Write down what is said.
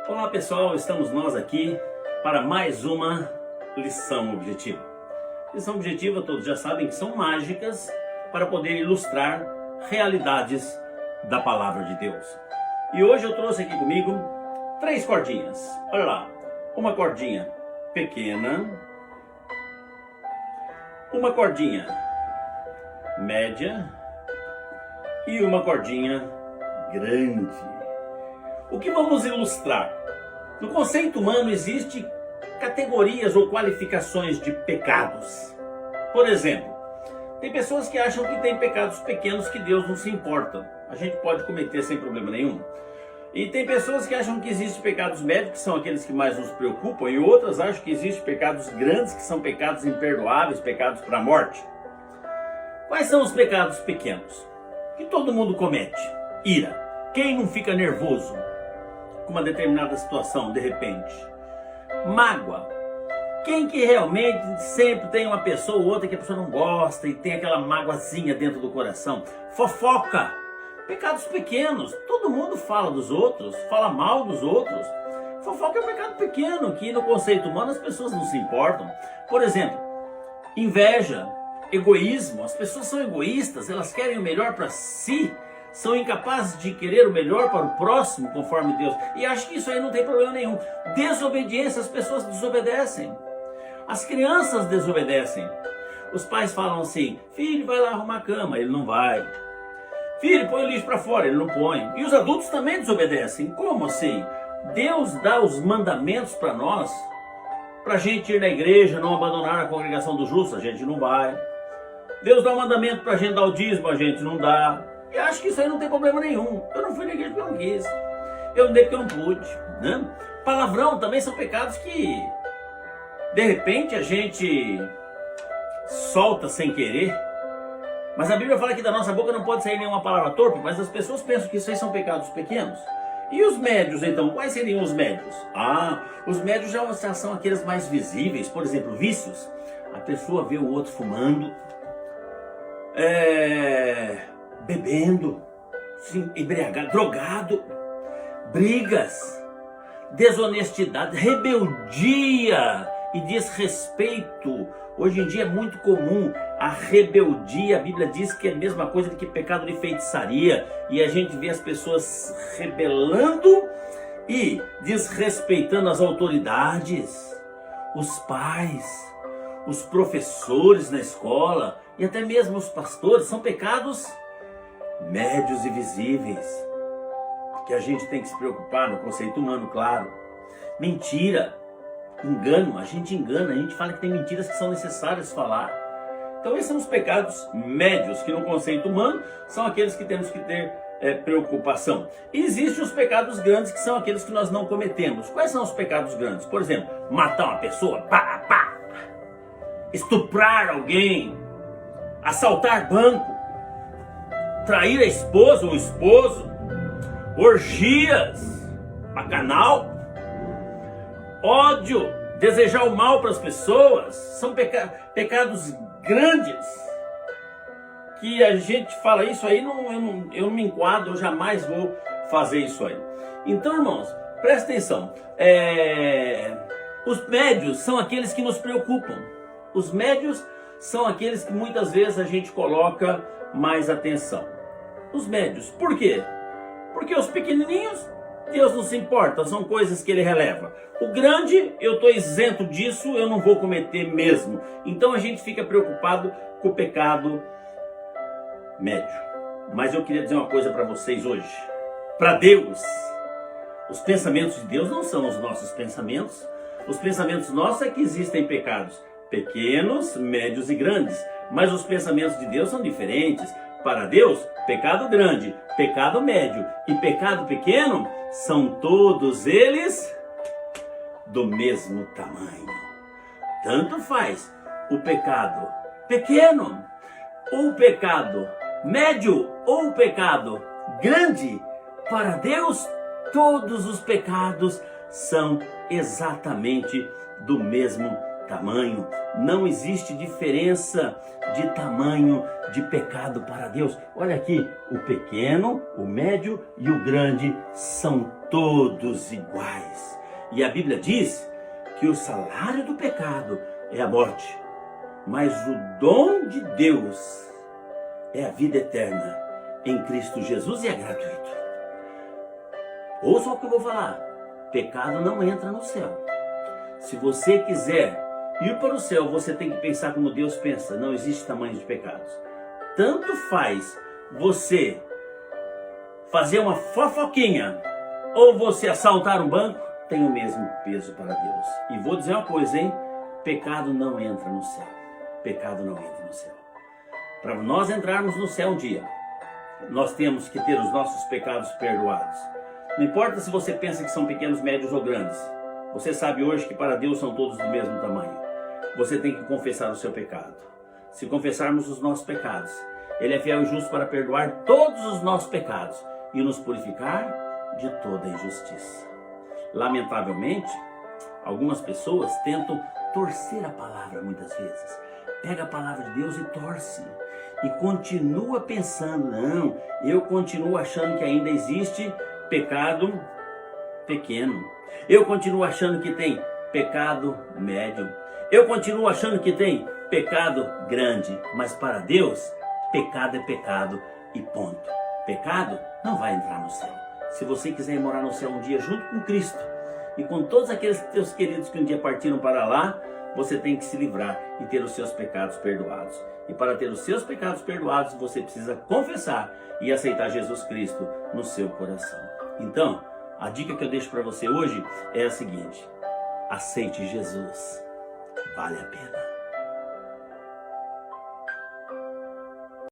Olá pessoal, estamos nós aqui para mais uma lição objetiva. Lição objetiva, todos já sabem que são mágicas para poder ilustrar realidades da palavra de Deus. E hoje eu trouxe aqui comigo 3 cordinhas. Olha lá, uma cordinha pequena, uma cordinha média e uma cordinha grande. O que vamos ilustrar? No conceito humano existe categorias ou qualificações de pecados. Por exemplo, tem pessoas que acham que tem pecados pequenos que Deus não se importa. A gente pode cometer sem problema nenhum. E tem pessoas que acham que existem pecados médios, que são aqueles que mais nos preocupam, e outras acham que existem pecados grandes, que são pecados imperdoáveis, pecados para a morte. Quais são os pecados pequenos? Que todo mundo comete. Ira. Quem não fica nervoso com uma determinada situação, de repente? Mágoa. Quem que realmente sempre tem uma pessoa ou outra que a pessoa não gosta e tem aquela mágoazinha dentro do coração? Fofoca. Pecados pequenos. Todo mundo fala dos outros, fala mal dos outros. Fofoca é um pecado pequeno que no conceito humano as pessoas não se importam. Por exemplo, inveja, egoísmo. As pessoas são egoístas, elas querem o melhor para si. São incapazes de querer o melhor para o próximo, conforme Deus. E acho que isso aí não tem problema nenhum. Desobediência, as pessoas desobedecem. As crianças desobedecem. Os pais falam assim: filho, vai lá arrumar a cama. Ele não vai. Filho, põe o lixo para fora. Ele não põe. E os adultos também desobedecem. Como assim? Deus dá os mandamentos para nós, para a gente ir na igreja, não abandonar a congregação dos justos. A gente não vai. Deus dá o mandamento para a gente dar o dízimo. A gente não dá. E acho que isso aí não tem problema nenhum. Eu não fui na igreja porque eu não quis. Eu não dei porque eu não pude, né? Palavrão também são pecados que, de repente, a gente solta sem querer. Mas a Bíblia fala que da nossa boca não pode sair nenhuma palavra torpe, mas as pessoas pensam que isso aí são pecados pequenos. E os médios, então? Quais seriam os médios? Os médios já são aqueles mais visíveis. Por exemplo, vícios. A pessoa vê o outro fumando, bebendo, se embriagado, drogado, brigas, desonestidade, rebeldia e desrespeito. Hoje em dia é muito comum a rebeldia. A Bíblia diz que é a mesma coisa do que pecado de feitiçaria. E a gente vê as pessoas rebelando e desrespeitando as autoridades, os pais, os professores na escola e até mesmo os pastores. São pecados médios e visíveis que a gente tem que se preocupar no conceito humano, claro. Mentira, engano, a gente engana, a gente fala que tem mentiras que são necessárias falar. Então esses são os pecados médios, que no conceito humano são aqueles que temos que ter preocupação. E existem os pecados grandes, que são aqueles que nós não cometemos. Quais são os pecados grandes? Por exemplo, matar uma pessoa, estuprar alguém, assaltar banco, trair a esposa ou o esposo, orgias, bacanal, ódio, desejar o mal para as pessoas. São pecados grandes que a gente fala isso aí, eu não me enquadro, eu jamais vou fazer isso aí. Então, irmãos, presta atenção. Os médios são aqueles que nos preocupam. Os médios são aqueles que muitas vezes a gente coloca mais atenção. Os médios. Por quê? Porque os pequenininhos, Deus não se importa, são coisas que Ele releva. O grande, eu estou isento disso, eu não vou cometer mesmo. Então a gente fica preocupado com o pecado médio. Mas eu queria dizer uma coisa para vocês hoje. Para Deus, os pensamentos de Deus não são os nossos pensamentos. Os pensamentos nossos é que existem pecados pequenos, médios e grandes. Mas os pensamentos de Deus são diferentes. Para Deus, pecado grande, pecado médio e pecado pequeno são todos eles do mesmo tamanho. Tanto faz o pecado pequeno, ou o pecado médio, ou o pecado grande. Para Deus, todos os pecados são exatamente do mesmo tamanho. Não existe diferença de tamanho de pecado para Deus. Olha aqui, o pequeno, o médio e o grande são todos iguais. E a Bíblia diz que o salário do pecado é a morte, mas o dom de Deus é a vida eterna em Cristo Jesus e é gratuito. Ouça o que eu vou falar: pecado não entra no céu. Se você quiser ir para o céu, você tem que pensar como Deus pensa. Não existe tamanho de pecados. Tanto faz você fazer uma fofoquinha ou você assaltar um banco, tem o mesmo peso para Deus. E vou dizer uma coisa, hein? Pecado não entra no céu. Pecado não entra no céu. Para nós entrarmos no céu um dia, nós temos que ter os nossos pecados perdoados. Não importa se você pensa que são pequenos, médios ou grandes. Você sabe hoje que para Deus são todos do mesmo tamanho. Você tem que confessar o seu pecado. Se confessarmos os nossos pecados, Ele é fiel e justo para perdoar todos os nossos pecados e nos purificar de toda injustiça. Lamentavelmente, algumas pessoas tentam torcer a palavra muitas vezes. Pega a palavra de Deus e torce. E continua pensando, não, eu continuo achando que ainda existe pecado pequeno. Eu continuo achando que tem pecado médio. Eu continuo achando que tem pecado grande. Mas para Deus, pecado é pecado e ponto. Pecado não vai entrar no céu. Se você quiser morar no céu um dia junto com Cristo e com todos aqueles teus queridos que um dia partiram para lá, você tem que se livrar e ter os seus pecados perdoados. E para ter os seus pecados perdoados, você precisa confessar e aceitar Jesus Cristo no seu coração. Então, a dica que eu deixo para você hoje é a seguinte: aceite Jesus, vale a pena.